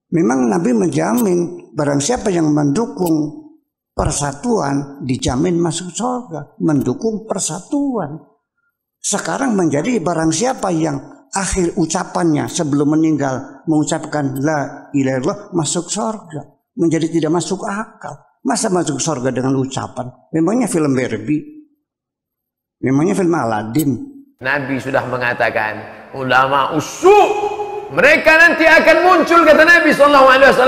Memang Nabi menjamin barang siapa yang mendukung persatuan dijamin masuk surga. Mendukung persatuan. Sekarang menjadi barang siapa yang akhir ucapannya sebelum meninggal mengucapkan la ilaha illallah masuk surga. Menjadi tidak masuk akal. Masa masuk surga dengan ucapan? Memangnya film Barbie? Memangnya film Aladdin? Nabi sudah mengatakan ulama usu' mereka nanti akan muncul, kata Nabi SAW,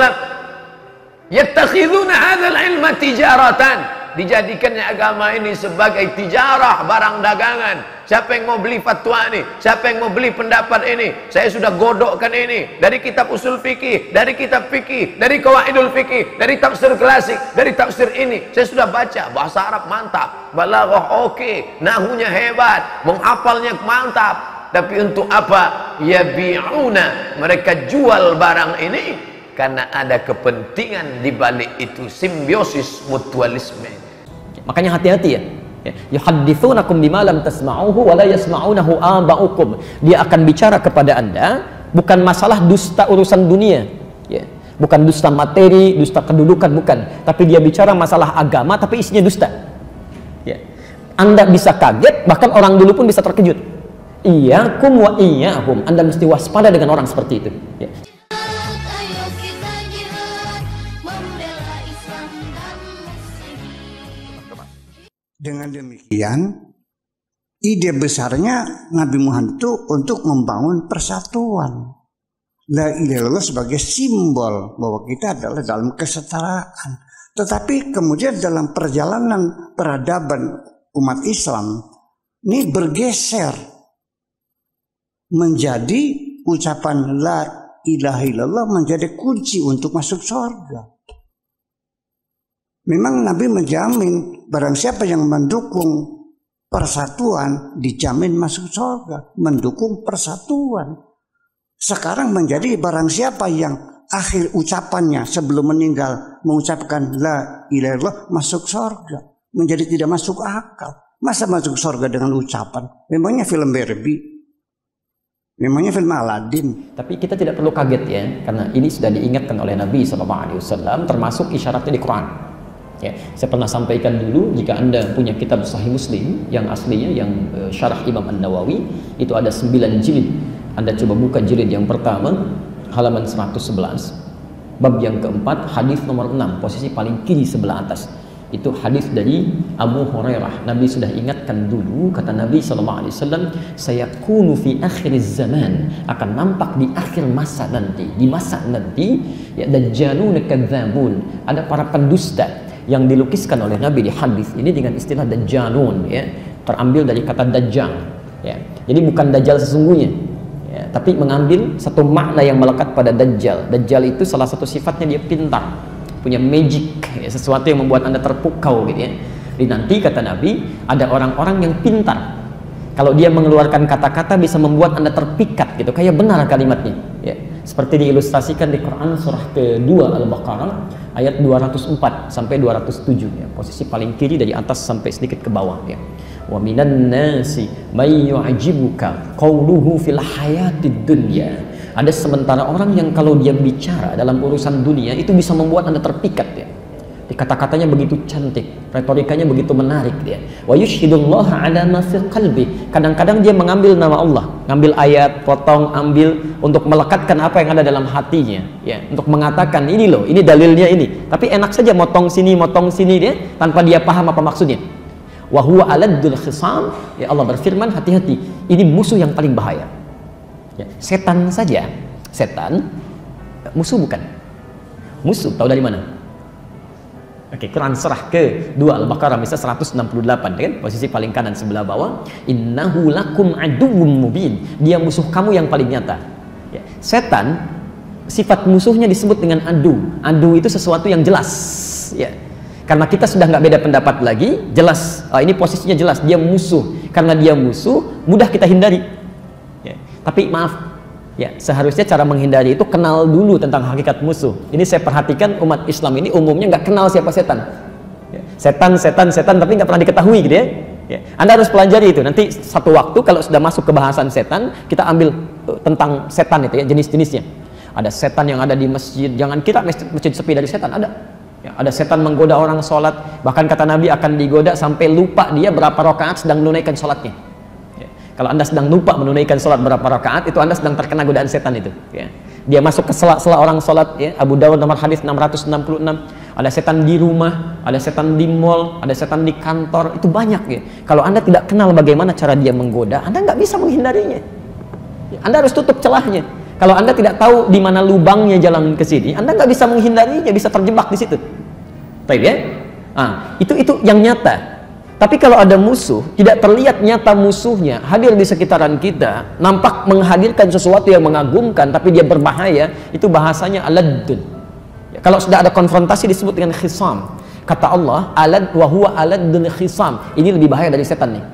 yattakhiduna hadzal ilma tijaratan, dijadikannya agama ini sebagai tijarah, barang dagangan. Siapa yang mau beli fatwa ini, siapa yang mau beli pendapat ini, saya sudah godokkan ini dari kitab usul fikih, dari kitab fikih, dari qawaidul fikih, dari tafsir klasik, dari tafsir ini saya sudah baca. Bahasa Arab mantap, balaghah oke, nahunya hebat, menghafalnya mantap. Tapi untuk apa? Yabi'una, mereka jual barang ini karena ada kepentingan di balik itu, simbiosis mutualisme. Makanya hati-hati ya. Yuhadditsunakum bima lam tasma'uhu wa la yasma'unahu aba'ukum. Dia akan bicara kepada Anda bukan masalah dusta urusan dunia, ya. Bukan dusta materi, dusta kedudukan, bukan. Tapi dia bicara masalah agama tapi isinya dusta. Ya. Anda bisa kaget, bahkan orang dulu pun bisa terkejut. Iyyakum wa iyyahum. Anda mesti waspada dengan orang seperti itu, ya. Dengan demikian, ide besarnya Nabi Muhammad itu untuk membangun persatuan. La ilaha illallah sebagai simbol bahwa kita adalah dalam kesetaraan. Tetapi kemudian dalam perjalanan peradaban umat Islam ini bergeser menjadi ucapan la ilaha illallah menjadi kunci untuk masuk surga. Memang Nabi menjamin barang siapa yang mendukung persatuan dijamin masuk surga. Mendukung persatuan. Sekarang menjadi barang siapa yang akhir ucapannya sebelum meninggal mengucapkan la ilaha illallah masuk surga. Menjadi tidak masuk akal. Masa masuk surga dengan ucapan? Memangnya film Barbie? Memangnya film Aladdin? Tapi kita tidak perlu kaget ya, karena ini sudah diingatkan oleh Nabi SAW, termasuk isyaratnya di Quran. Ya, saya pernah sampaikan dulu, jika Anda punya kitab Sahih Muslim yang aslinya, yang syarah Imam An-Nawawi, itu ada 9 jilid. Anda coba buka jilid yang pertama, halaman 111, bab yang keempat, hadis nomor 6, posisi paling kiri sebelah atas. Itu hadis dari Abu Hurairah. Nabi sudah ingatkan dulu, kata Nabi SAW, sayakunu fi akhir zaman, akan nampak di akhir masa nanti, di masa nanti, ya, dajjalun kadzabun, ada para pendusta yang dilukiskan oleh Nabi di hadis ini dengan istilah dajjalun, ya, terambil dari kata dajjal, ya. Jadi bukan dajjal sesungguhnya, ya, tapi mengambil satu makna yang melekat pada dajjal. Dajjal itu salah satu sifatnya dia pintar, punya magic, ya, sesuatu yang membuat Anda terpukau gitu ya. Jadi nanti kata Nabi ada orang-orang yang pintar, kalau dia mengeluarkan kata-kata bisa membuat Anda terpikat gitu, kayak benar kalimatnya, ya. Seperti diilustrasikan di Quran surah kedua Al-Baqarah ayat 204 sampai 207, ya. Posisi paling kiri dari atas sampai sedikit ke bawah, ya. Wa minan nasi may yu'jibuka qawluhu fil hayatid dunya. Ada sementara orang yang kalau dia bicara dalam urusan dunia itu bisa membuat Anda terpikat, ya. Kata-katanya begitu cantik, retorikanya begitu menarik, ya. Wa yushhidullaha ala ma fi qalbi. Kadang-kadang dia mengambil nama Allah, ngambil ayat, potong, ambil untuk melekatkan apa yang ada dalam hatinya, ya, untuk mengatakan ini loh, ini dalilnya ini. Tapi enak saja motong sini dia tanpa dia paham apa maksudnya. Wa huwa aladdul khisam. Ya, Allah berfirman, hati-hati, ini musuh yang paling bahaya. Ya, setan saja, setan musuh bukan? Musuh tahu dari mana? Oke, Quran surah ke-2 Al-Baqarah misal 168, kan? Posisi paling kanan sebelah bawah. Innahu lakum aduwwum mubin. Dia musuh kamu yang paling nyata. Ya. Setan sifat musuhnya disebut dengan adu. Adu itu sesuatu yang jelas, ya. Karena kita sudah nggak beda pendapat lagi, jelas. Ini posisinya jelas, dia musuh. Karena dia musuh, mudah kita hindari. Ya. Tapi maaf, ya, seharusnya cara menghindari itu kenal dulu tentang hakikat musuh. Ini saya perhatikan umat Islam ini umumnya nggak kenal siapa setan. Ya, setan, tapi nggak pernah diketahui gitu ya. Ya. Anda harus pelajari itu. Nanti satu waktu kalau sudah masuk ke bahasan setan, kita ambil tentang setan itu ya, jenis-jenisnya. Ada setan yang ada di masjid. Jangan kira masjid sepi dari setan, ada. Ya, ada setan menggoda orang sholat. Bahkan kata Nabi akan digoda sampai lupa dia berapa rakaat sedang menunaikan sholatnya. Ya. Kalau Anda sedang lupa menunaikan sholat berapa rakaat, itu Anda sedang terkena godaan setan itu. Ya. Dia masuk ke sela-sela orang sholat. Ya. Abu Dawud nomor hadis 666. Ada setan di rumah, ada setan di mall, ada setan di kantor. Itu banyak ya. Kalau Anda tidak kenal bagaimana cara dia menggoda, Anda nggak bisa menghindarinya. Ya. Anda harus tutup celahnya. Kalau Anda tidak tahu di mana lubangnya jalan ke sini, Anda nggak bisa menghindarinya, bisa terjebak di situ. Baik ya? Itu yang nyata. Tapi kalau ada musuh, tidak terlihat nyata musuhnya, hadir di sekitaran kita, nampak menghadirkan sesuatu yang mengagumkan, tapi dia berbahaya, itu bahasanya aladun. Ya, kalau sudah ada konfrontasi disebut dengan khisam. Kata Allah, alad wa huwa aladun khisam. Ini lebih bahaya dari setan nih.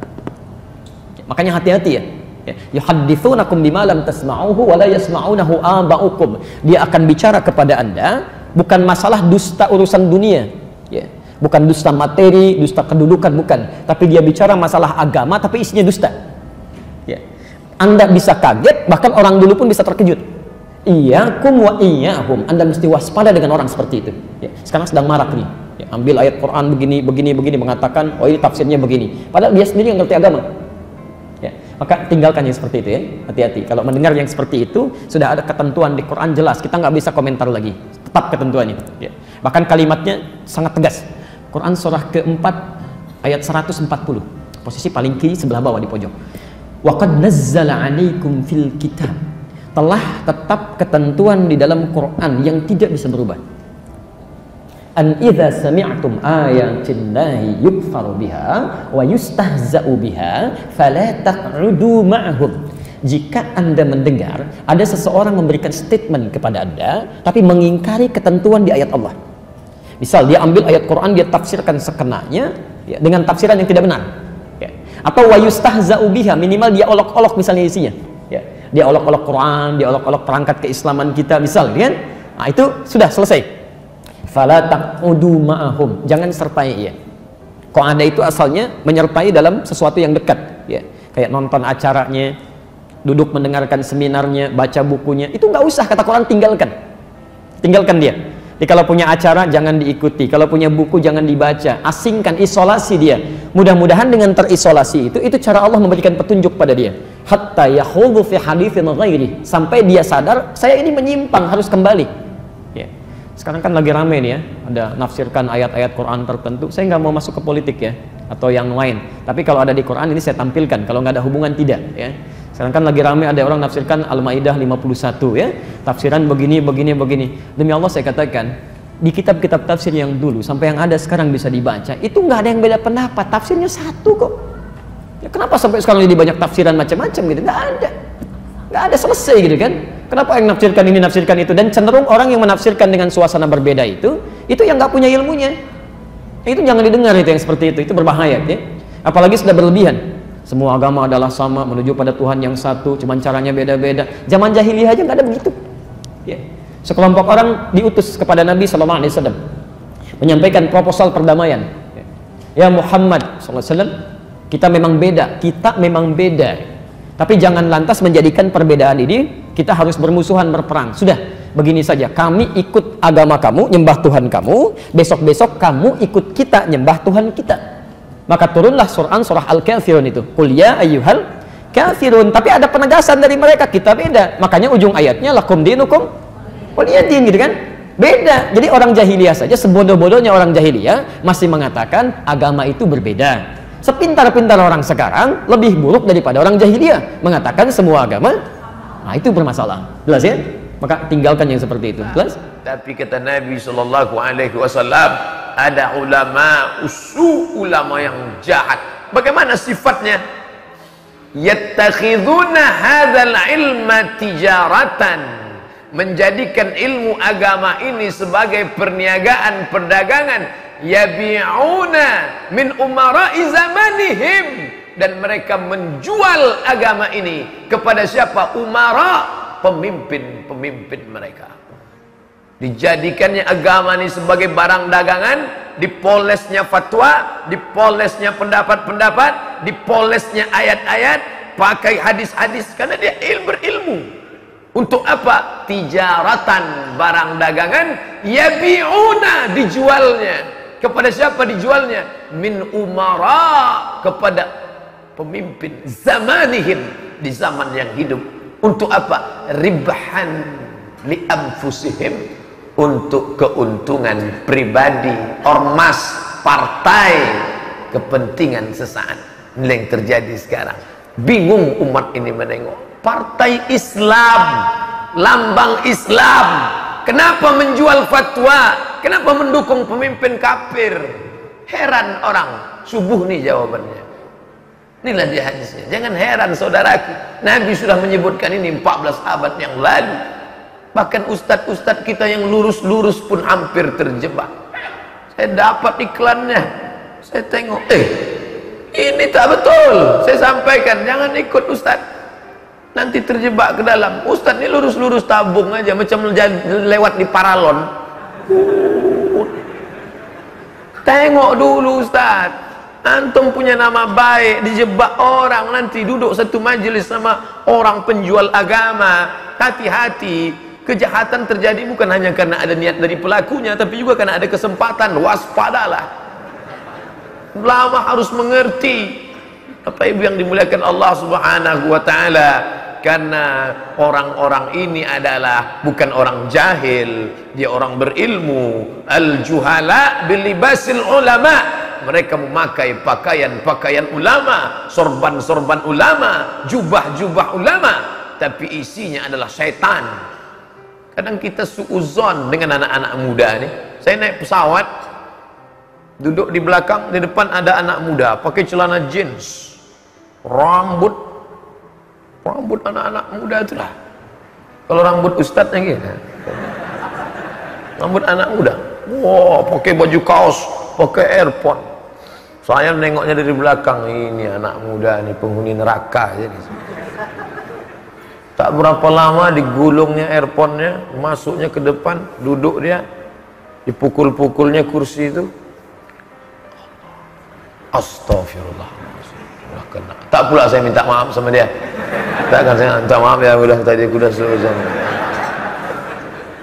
Ya, makanya hati-hati ya. Yuhadditsunakum bima lam tasma'uhu wa la yasma'unahu aba'ukum. Dia akan bicara kepada Anda bukan masalah dusta urusan dunia, ya. Bukan dusta materi, dusta kedudukan, bukan. Tapi dia bicara masalah agama tapi isinya dusta. Ya. Anda bisa kaget, bahkan orang dulu pun bisa terkejut. Iyyakum wa iyyahum. Anda mesti waspada dengan orang seperti itu. Ya. Sekarang sedang marak nih. Ya, ambil ayat Quran begini mengatakan, oh ini tafsirnya begini. Padahal dia sendiri yang ngerti agama. Ya, maka tinggalkan yang seperti itu ya, hati-hati. Kalau mendengar yang seperti itu, sudah ada ketentuan di Quran jelas, kita nggak bisa komentar lagi, tetap ketentuannya ya. Bahkan kalimatnya sangat tegas. Quran surah keempat ayat 140, posisi paling kiri sebelah bawah di pojok. Wa qad nazzala 'alaikum fil kitab. Telah tetap ketentuan di dalam Quran yang tidak bisa berubah. An idza sami'tum ayatillahi yukfaru biha wa yustahza'u biha fala taq'udu ma'hum. Jika Anda mendengar ada seseorang memberikan statement kepada Anda tapi mengingkari ketentuan di ayat Allah. Misal dia ambil ayat Quran, dia tafsirkan sekenanya ya, dengan tafsiran yang tidak benar ya. Atau wa yustahza'u biha, minimal dia olok-olok misalnya isinya ya. Dia olok-olok Quran, dia olok-olok perangkat keislaman kita misal kan. Nah, itu sudah selesai. Fala taqudu ma'ahum, jangan sertai ia. Qa'ada itu asalnya menyertai dalam sesuatu yang dekat ya. Kayak nonton acaranya, duduk mendengarkan seminarnya, baca bukunya, itu nggak usah, kata Quran tinggalkan dia. Jadi kalau punya acara jangan diikuti, kalau punya buku jangan dibaca, asingkan, isolasi dia. Mudah-mudahan dengan terisolasi itu cara Allah memberikan petunjuk pada dia. Hatta yakhudhu fi haditsin ghairi, sampai dia sadar saya ini menyimpang, harus kembali. Ya. Sekarang kan lagi rame nih ya, ada nafsirkan ayat-ayat Quran tertentu. Saya nggak mau masuk ke politik ya, atau yang lain. Tapi kalau ada di Quran ini saya tampilkan, kalau nggak ada hubungan tidak ya. Sekarang kan lagi rame ada orang nafsirkan Al-Maidah 51 ya, tafsiran begini. Demi Allah saya katakan, di kitab-kitab tafsir yang dulu sampai yang ada sekarang bisa dibaca, itu nggak ada yang beda pendapat, tafsirnya satu kok. Ya, kenapa sampai sekarang jadi banyak tafsiran macam-macam gitu? Nggak ada selesai gitu kan? Kenapa yang nafsirkan ini, nafsirkan itu, dan cenderung orang yang menafsirkan dengan suasana berbeda itu yang nggak punya ilmunya. Itu jangan didengar, itu yang seperti itu berbahaya ya. Apalagi sudah berlebihan. Semua agama adalah sama, menuju pada Tuhan yang satu, cuman caranya beda-beda. Zaman jahiliyah aja nggak ada begitu. Ya. Sekelompok orang diutus kepada Nabi SAW menyampaikan proposal perdamaian. Ya Muhammad SAW, kita memang beda, tapi jangan lantas menjadikan perbedaan ini kita harus bermusuhan, berperang. Sudah, begini saja, kami ikut agama kamu, nyembah Tuhan kamu, besok-besok kamu ikut kita, nyembah Tuhan kita. Maka turunlah surah Al-Kafirun itu, qul ya ayyuhal kafirun. Tapi ada penegasan dari mereka, kita beda. Makanya ujung ayatnya lakum dinukum waliyadin, gitu kan? Beda. Jadi orang jahiliyah saja, sebodoh-bodohnya orang jahiliyah masih mengatakan agama itu berbeda. Sepintar-pintar orang sekarang lebih buruk daripada orang jahiliyah, mengatakan semua agama itu bermasalah. Jelas ya? Maka tinggalkan yang seperti itu. Jelas? Tapi kata Nabi SAW, ada ulama ulama yang jahat. Bagaimana sifatnya? Yattakhiduna hadzal ilma tijaratan, menjadikan ilmu agama ini sebagai perniagaan, perdagangan. Yabi'una min umara'i zamanihim, dan mereka menjual agama ini kepada siapa? Umara, pemimpin mereka. Dijadikannya agama ini sebagai barang dagangan, dipolesnya fatwa, dipolesnya pendapat-pendapat, dipolesnya ayat-ayat, pakai hadis-hadis, karena dia berilmu. Untuk apa? Tijaratan, barang dagangan, yabi'una, dijualnya. Kepada siapa dijualnya? Min umara, kepada pemimpin zamanihim, di zaman yang hidup. Untuk apa? Ribhan li anfusihim, untuk keuntungan pribadi, ormas, partai, kepentingan sesaat. Ini yang terjadi sekarang. Bingung umat ini menengok. Partai Islam, lambang Islam, kenapa menjual fatwa? Kenapa mendukung pemimpin kafir? Heran orang. Subuh nih jawabannya. Inilah dia hadisnya. Jangan heran saudaraku, Nabi sudah menyebutkan ini 14 abad yang lalu. Bahkan ustadz-ustadz kita yang lurus-lurus pun hampir terjebak. Saya dapat iklannya, saya tengok, ini tak betul. Saya sampaikan, jangan ikut ustadz, nanti terjebak ke dalam. Ustadz ini lurus-lurus tabung aja, macam lewat di paralon. Tengok dulu ustadz, antum punya nama baik, dijebak orang, nanti duduk satu majelis sama orang penjual agama. Hati-hati, kejahatan terjadi bukan hanya karena ada niat dari pelakunya, tapi juga karena ada kesempatan. Waspadalah. Ulama harus mengerti. Bapak Ibu yang dimuliakan Allah Subhanahu wa taala, karena orang-orang ini adalah bukan orang jahil, dia orang berilmu. Al-juhala bilibasil ulama, mereka memakai pakaian-pakaian ulama, sorban-sorban ulama, jubah-jubah ulama, tapi isinya adalah syaitan. Kadang kita suuzon dengan anak-anak muda nih. Saya naik pesawat, duduk di belakang, di depan ada anak muda pakai celana jeans, rambut anak-anak muda itu lah. Kalau rambut ustadznya gitu, rambut anak muda, wow, pakai baju kaos, pakai earphone. Saya nengoknya dari belakang, ini anak muda nih penghuni neraka. Jadi tak berapa lama digulungnya earphone-nya, masuknya ke depan, duduk dia, dipukul-pukulnya kursi itu. Astagfirullah. Tak pula saya minta maaf sama dia. Takkan saya minta maaf ya, udah tadi sudah selesai.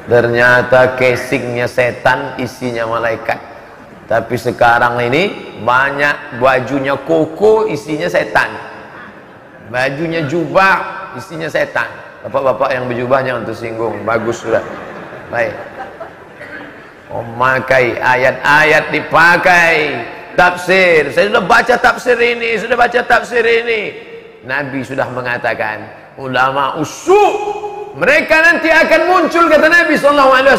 Ternyata casingnya setan, isinya malaikat. Tapi sekarang ini banyak bajunya koko, isinya setan. Bajunya jubah, isinya setan. Bapak-bapak yang berjubah jangan tersinggung, bagus sudah. Baik. Memakai ayat-ayat dipakai. Tafsir, saya sudah baca tafsir ini, sudah baca tafsir ini. Nabi sudah mengatakan, ulama usu', mereka nanti akan muncul, kata Nabi SAW,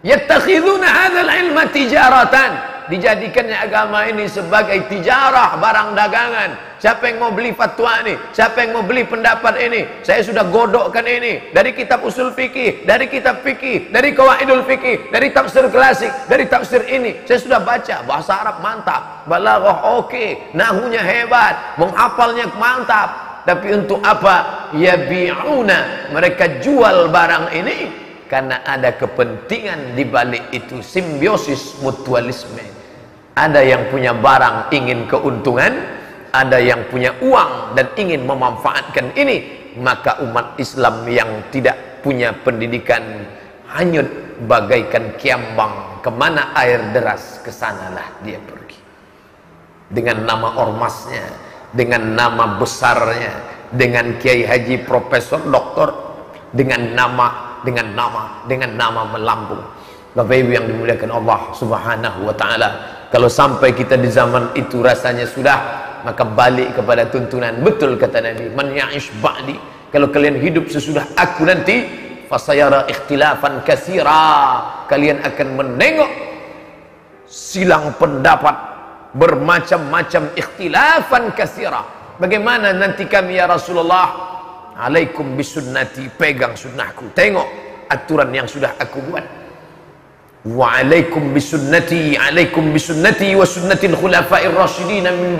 yattakhiduna hadzal ilma tijaratan, dijadikannya agama ini sebagai tijarah, barang dagangan. Siapa yang mau beli fatwa ini? Siapa yang mau beli pendapat ini? Saya sudah godokkan ini dari kitab usul fikih, dari kitab fikih, dari qawaidul fikih, dari tafsir klasik, dari tafsir ini. Saya sudah baca, bahasa Arab mantap, balaghah oke, nahunya hebat, menghafalnya mantap. Tapi untuk apa? Yabi'una, mereka jual barang ini karena ada kepentingan di balik itu, simbiosis mutualisme. Ada yang punya barang ingin keuntungan, ada yang punya uang dan ingin memanfaatkan ini. Maka umat Islam yang tidak punya pendidikan hanyut bagaikan kiambang, kemana air deras kesanalah dia pergi. Dengan nama ormasnya, dengan nama besarnya, dengan kiai haji profesor doktor, dengan nama melambung. Bapak Ibu yang dimuliakan Allah Subhanahu wa taala, kalau sampai kita di zaman itu rasanya sudah, maka balik kepada tuntunan. Betul kata Nabi, man ya'ish ba'di, kalau kalian hidup sesudah aku nanti, fasayara ikhtilafan katsira, kalian akan menengok silang pendapat, bermacam-macam ikhtilafan katsira. Bagaimana nanti kami ya Rasulullah? Alaikum bisunnati, pegang sunnahku, tengok aturan yang sudah aku buat. Wa alaikum bisunnati, alaikum bisunnati wa sunnatil khulafa'ir rasyidin min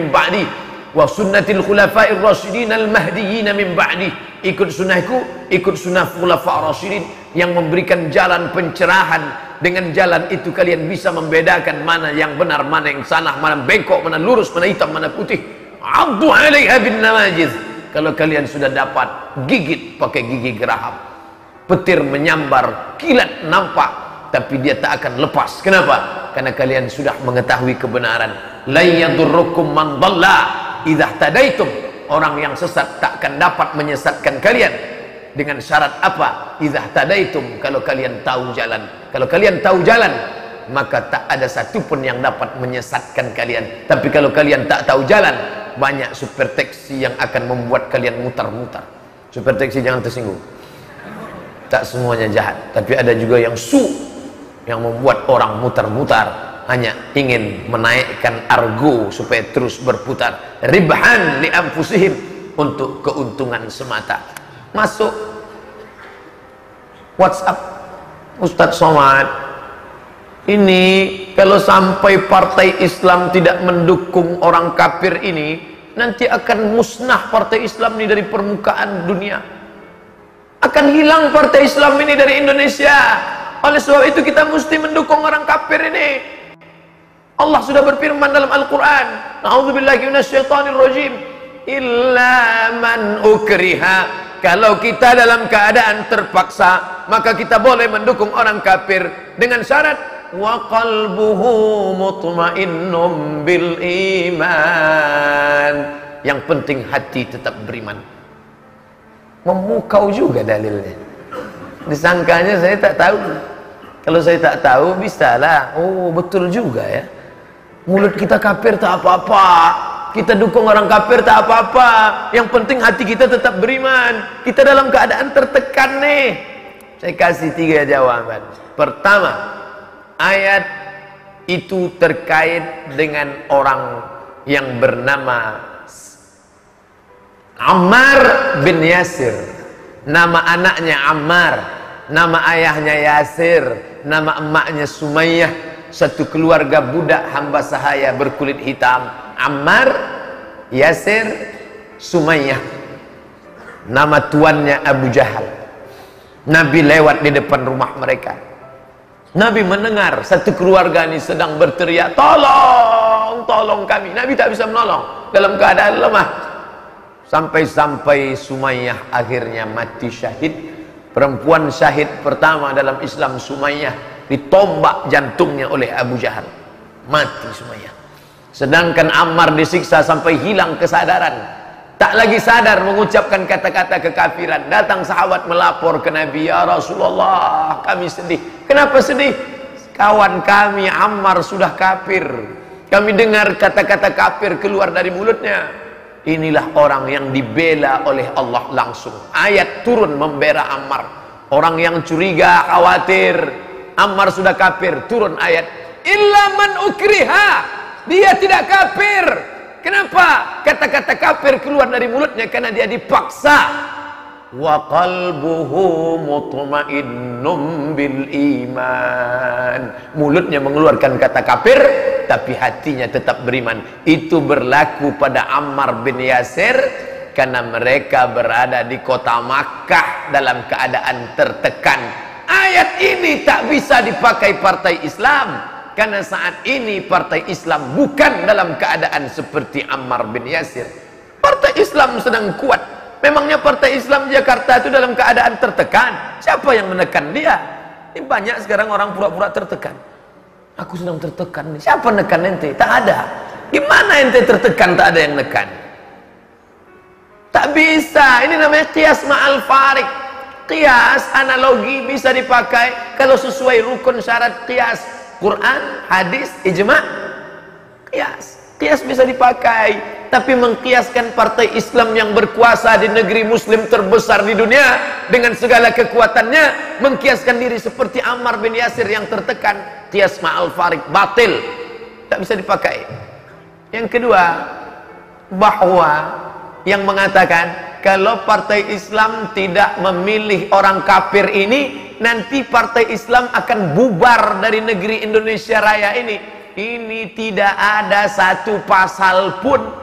ba'di wa sunnatil khulafa'ir rasyidin al mahdiyyin min ba'di. Ikut sunnahku, ikut sunnah khulafa' rasyidin yang memberikan jalan pencerahan. Dengan jalan itu kalian bisa membedakan mana yang benar, mana yang salah, mana bengkok, mana lurus, mana hitam, mana putih. Addu 'alaiha bin nawajiz, kalau kalian sudah dapat, gigit pakai gigi geraham. Petir menyambar, kilat nampak, tapi dia tak akan lepas. Kenapa? Karena kalian sudah mengetahui kebenaran. La yadurrukum man dhalla idza tadaitum. Orang yang sesat tak akan dapat menyesatkan kalian. Dengan syarat apa? Idza tadaitum, kalau kalian tahu jalan. Kalau kalian tahu jalan, maka tak ada satupun yang dapat menyesatkan kalian. Tapi kalau kalian tak tahu jalan, banyak super taksi yang akan membuat kalian mutar-mutar. Super taksi jangan tersinggung. Tak semuanya jahat, tapi ada juga yang yang membuat orang mutar-mutar, hanya ingin menaikkan argo supaya terus berputar. Ribhan li anfusihim, untuk keuntungan semata. Masuk WhatsApp Ustadz Somad, ini kalau sampai partai Islam tidak mendukung orang kafir ini, nanti akan musnah partai Islam ini dari permukaan dunia. Akan hilang partai Islam ini dari Indonesia. Oleh sebab itu kita mesti mendukung orang kafir ini. Allah sudah berfirman dalam Al-Quran, A'udzubillahi minasyaitonirrajim, illa man ukriha. Kalau kita dalam keadaan terpaksa, maka kita boleh mendukung orang kafir dengan syarat wa qalbuhu mutmainnum bil iman. Yang penting hati tetap beriman. Memukau juga dalilnya. Disangkanya saya tak tahu. Kalau saya tak tahu, bisalah. Oh, betul juga ya. Mulut kita kafir tak apa-apa, kita dukung orang kafir tak apa-apa. Yang penting hati kita tetap beriman. Kita dalam keadaan tertekan nih. Saya kasih 3 jawaban. Pertama, ayat itu terkait dengan orang yang bernama Ammar bin Yasir. Nama anaknya Ammar, nama ayahnya Yasir, nama emaknya Sumayyah. Satu keluarga budak hamba sahaya berkulit hitam. Ammar, Yasir, Sumayyah. Nama tuannya Abu Jahal. Nabi lewat di depan rumah mereka. Nabi mendengar satu keluarga ini sedang berteriak, tolong, tolong kami. Nabi tak bisa menolong dalam keadaan lemah. Sampai-sampai Sumayyah akhirnya mati syahid. Perempuan syahid pertama dalam Islam, Sumayyah, ditombak jantungnya oleh Abu Jahal. Mati Sumayyah. Sedangkan Ammar disiksa sampai hilang kesadaran. Tak lagi sadar mengucapkan kata-kata kekafiran. Datang sahabat melapor ke Nabi, ya Rasulullah, kami sedih. Kenapa sedih? Kawan kami Ammar sudah kafir. Kami dengar kata-kata kafir keluar dari mulutnya. Inilah orang yang dibela oleh Allah langsung. Ayat turun membela Ammar. Orang yang curiga, khawatir Ammar sudah kafir, turun ayat illa man ukriha. Dia tidak kafir. Kenapa? Kata-kata kafir keluar dari mulutnya karena dia dipaksa. Wa qalbuhu mutmainnum bil iman. Mulutnya mengeluarkan kata kafir, tapi hatinya tetap beriman. Itu berlaku pada Ammar bin Yasir karena mereka berada di kota Makkah dalam keadaan tertekan. Ayat ini tak bisa dipakai partai Islam karena saat ini partai Islam bukan dalam keadaan seperti Ammar bin Yasir. Partai Islam sedang kuat. Memangnya partai Islam Jakarta itu dalam keadaan tertekan? Siapa yang menekan dia? Ini banyak sekarang orang pura-pura tertekan. Aku sedang tertekan nih. Siapa nekan ente? Tak ada. Gimana ente tertekan tak ada yang nekan? Tak bisa. Ini namanya qiyas ma'al farik. Qiyas, analogi bisa dipakai kalau sesuai rukun syarat qiyas. Quran, hadis, ijma', qiyas. Qiyas bisa dipakai. Tapi mengkiaskan partai Islam yang berkuasa di negeri muslim terbesar di dunia dengan segala kekuatannya, mengkiaskan diri seperti Ammar bin Yasir yang tertekan, qiyas ma'al farik, batil, tak bisa dipakai. Yang kedua, bahwa yang mengatakan kalau partai Islam tidak memilih orang kafir ini, nanti partai Islam akan bubar dari negeri Indonesia Raya ini. Ini tidak ada satu pasal pun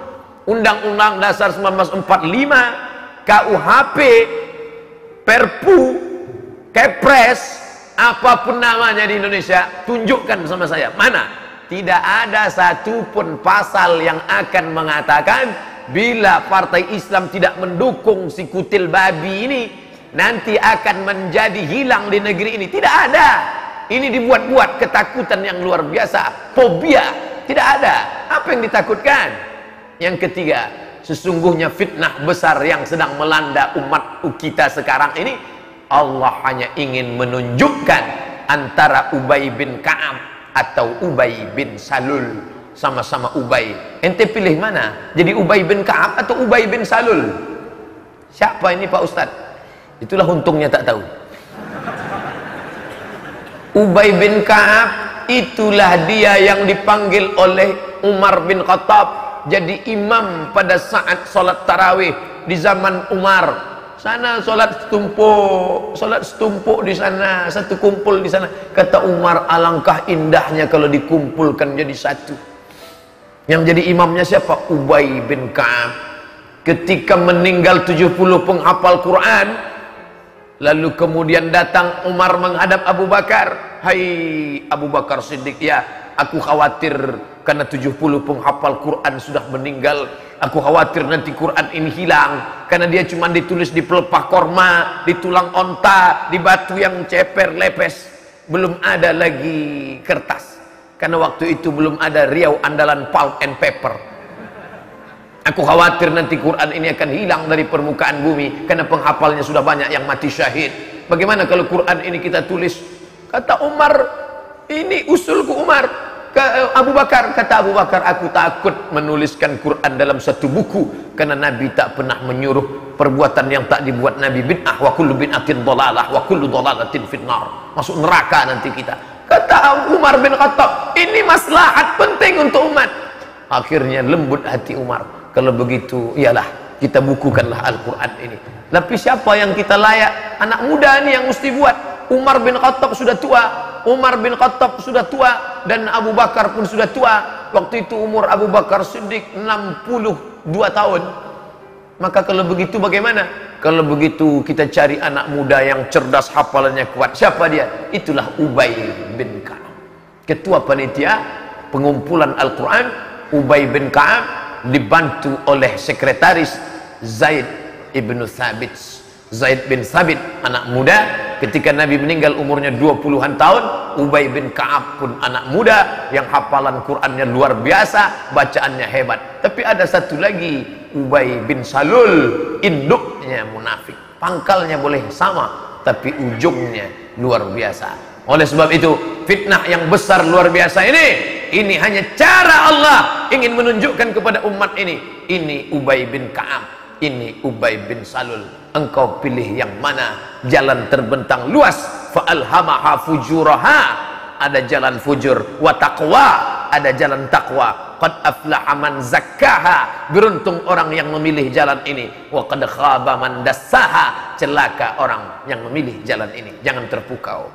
Undang-Undang Dasar 1945, KUHP, Perpu, Kepres, apapun namanya di Indonesia, tunjukkan sama saya. Mana? Tidak ada satupun pasal yang akan mengatakan bila partai Islam tidak mendukung si kutil babi ini, nanti akan menjadi hilang di negeri ini. Tidak ada. Ini dibuat-buat ketakutan yang luar biasa, fobia. Tidak ada. Apa yang ditakutkan? Yang ketiga, sesungguhnya fitnah besar yang sedang melanda umat kita sekarang ini, Allah hanya ingin menunjukkan antara Ubay bin Ka'ab atau Ubay bin Salul. Sama-sama Ubay. Ente pilih mana? Jadi Ubay bin Ka'ab atau Ubay bin Salul? Siapa ini Pak Ustadz? Itulah untungnya tak tahu. Ubay bin Ka'ab itulah dia yang dipanggil oleh Umar bin Khattab jadi imam pada saat sholat tarawih di zaman Umar. Sana sholat setumpuk di sana, satu kumpul di sana. Kata Umar, alangkah indahnya kalau dikumpulkan jadi satu. Yang jadi imamnya siapa? Ubay bin Ka'ab. Ketika meninggal 70 penghafal Quran, lalu kemudian datang Umar menghadap Abu Bakar. Hai Abu Bakar Siddiq, ya aku khawatir karena 70 penghafal Quran sudah meninggal. Aku khawatir nanti Quran ini hilang karena dia cuma ditulis di pelepah korma, di tulang onta, di batu yang ceper lepes. Belum ada lagi kertas karena waktu itu belum ada Riau andalan pulp and paper. Aku khawatir nanti Quran ini akan hilang dari permukaan bumi karena penghafalnya sudah banyak yang mati syahid. Bagaimana kalau Quran ini kita tulis? Kata Umar, ini usulku Umar. Abu Bakar, kata Abu Bakar, aku takut menuliskan Quran dalam satu buku karena Nabi tak pernah menyuruh perbuatan yang tak dibuat Nabi, bid'ah, wa kullu bid'atin dhalalah wa kullu dhalalatin finnar. Masuk neraka nanti kita. Kata Umar bin Khattab, ini maslahat penting untuk umat. Akhirnya lembut hati Umar. Kalau begitu, iyalah kita bukukanlah Al-Quran ini. Tapi siapa yang kita layak? Anak muda ini yang mesti buat. Umar bin Khattab sudah tua, Umar bin Khattab sudah tua, dan Abu Bakar pun sudah tua. Waktu itu umur Abu Bakar Siddiq 62 tahun. Maka kalau begitu bagaimana? Kalau begitu kita cari anak muda yang cerdas, hafalannya kuat. Siapa dia? Itulah Ubay bin Ka'ab, ketua panitia pengumpulan Al-Quran. Ubay bin Ka'ab dibantu oleh sekretaris Zaid ibn Thabit. Zaid bin Thabit, anak muda. Ketika Nabi meninggal umurnya 20-an tahun, Ubay bin Ka'ab pun anak muda yang hafalan Qurannya luar biasa, bacaannya hebat. Tapi ada satu lagi, Ubay bin Salul, induknya munafik. Pangkalnya boleh sama, tapi ujungnya luar biasa. Oleh sebab itu, fitnah yang besar luar biasa ini hanya cara Allah ingin menunjukkan kepada umat ini. Ini Ubay bin Ka'ab, ini Ubay bin Salul. Engkau pilih yang mana? Jalan terbentang luas. Fa'alhamaha fujuraha, ada jalan fujur. Wa taqwa, ada jalan taqwa. Qad aflaha man zakkaha, beruntung orang yang memilih jalan ini. Wa qad khaba man dassaha, celaka orang yang memilih jalan ini. Jangan terpukau.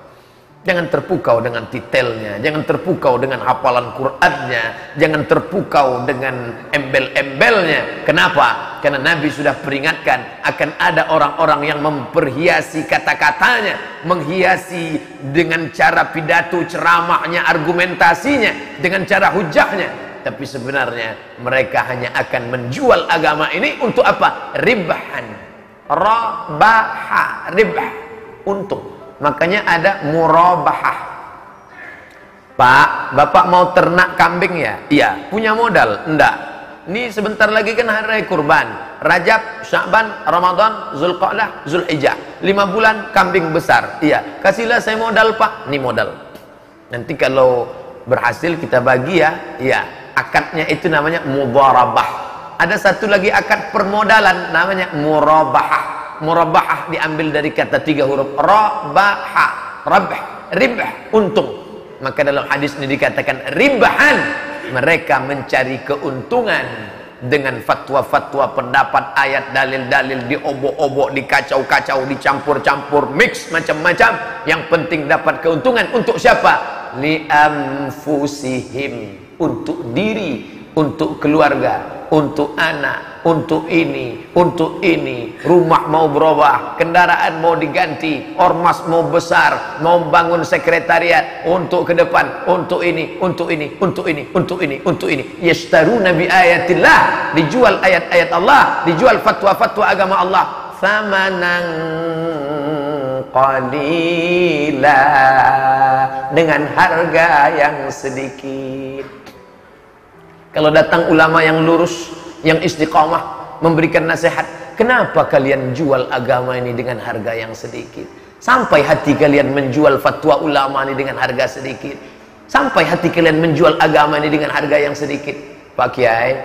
Jangan terpukau dengan titelnya, jangan terpukau dengan hafalan Qur'annya, jangan terpukau dengan embel-embelnya. Kenapa? Karena Nabi sudah peringatkan akan ada orang-orang yang memperhiasi kata-katanya, menghiasi dengan cara pidato, ceramahnya, argumentasinya, dengan cara hujahnya. Tapi sebenarnya mereka hanya akan menjual agama ini untuk apa? Ribhan, rabaha, ribah, untung. Makanya ada murabahah. Pak, Bapak mau ternak kambing ya? Iya. Punya modal? Enggak. Ini sebentar lagi kan hari kurban. Rajab, Sya'ban, Ramadan, Zulqa'dah, Zulhijjah. 5 bulan kambing besar. Iya. Kasihlah saya modal Pak. Ini modal. Nanti kalau berhasil kita bagi ya. Iya. Akadnya itu namanya mudharabah. Ada satu lagi akad permodalan namanya murabahah. Murabahah diambil dari kata 3 huruf rabaha, rabh, ribah, untung. Maka dalam hadis ini dikatakan ribahan, mereka mencari keuntungan dengan fatwa-fatwa, pendapat, ayat, dalil-dalil, diobok-obok, dikacau-kacau, dicampur-campur, mix macam-macam. Yang penting dapat keuntungan. Untuk siapa? Li anfusihim, untuk diri, untuk keluarga. untuk anak, untuk ini, rumah mau berubah, kendaraan mau diganti, ormas mau besar, mau bangun sekretariat, untuk ke depan, untuk ini, yashtaruna bi ayatillah, dijual ayat-ayat Allah, dijual fatwa-fatwa agama Allah, thamanan qalila, dengan harga yang sedikit. Kalau datang ulama yang lurus, yang istiqamah, memberikan nasihat, kenapa kalian jual agama ini dengan harga yang sedikit? Sampai hati kalian menjual fatwa ulama ini dengan harga sedikit. Sampai hati kalian menjual agama ini dengan harga yang sedikit. Pak Kiai,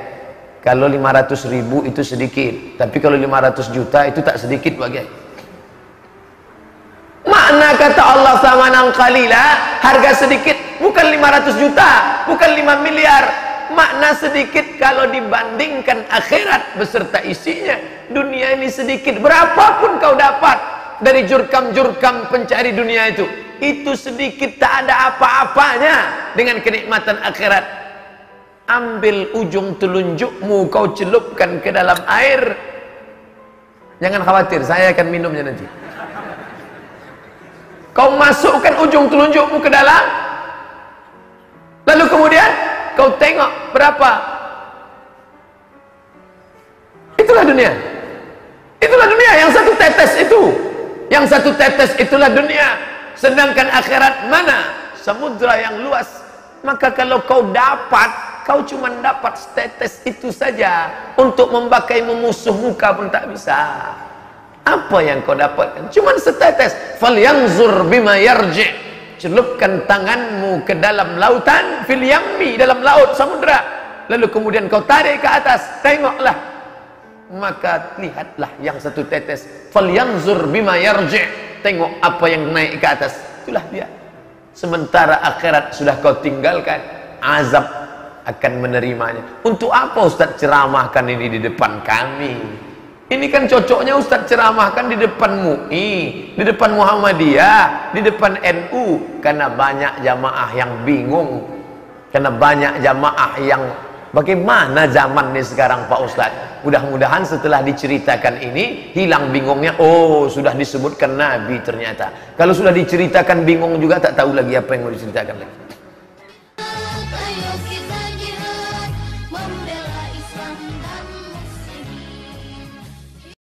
kalau 500.000 itu sedikit, tapi kalau 500 juta itu tak sedikit Pak Kiai. Makna kata Allah samanan qalila, harga sedikit, bukan 500 juta, bukan 5 miliar. Makna sedikit kalau dibandingkan akhirat beserta isinya. Dunia ini sedikit, berapapun kau dapat dari jurkam-jurkam pencari dunia itu sedikit, tak ada apa-apanya dengan kenikmatan akhirat. Ambil ujung telunjukmu, kau celupkan ke dalam air, jangan khawatir, saya akan minumnya nanti. Kau masukkan ujung telunjukmu ke dalam, lalu kemudian kau tengok berapa. Itulah dunia. Itulah dunia, yang satu tetes itu. Yang satu tetes itulah dunia. Sedangkan akhirat mana? Samudra yang luas. Maka kalau kau dapat, kau cuma dapat setetes itu saja. Untuk memakai memusuh muka pun tak bisa. Apa yang kau dapatkan? Cuma setetes. Falyanzur bima yarji'. Celupkan tanganmu ke dalam lautan, fil yammi, dalam laut, samudra, lalu kemudian kau tarik ke atas, tengoklah, maka lihatlah yang satu tetes. Falyanzur bima yarji', tengok apa yang naik ke atas, itulah dia. Sementara akhirat sudah kau tinggalkan, azab akan menerimanya. Untuk apa Ustaz ceramahkan ini di depan kami? Ini kan cocoknya Ustaz ceramahkan di depan MUI, di depan Muhammadiyah, di depan NU. Karena banyak jamaah yang bingung, karena banyak jamaah yang bagaimana zaman ini sekarang Pak Ustaz. Mudah-mudahan setelah diceritakan ini hilang bingungnya. Oh, sudah disebutkan Nabi ternyata. Kalau sudah diceritakan bingung juga, tak tahu lagi apa yang mau diceritakan lagi.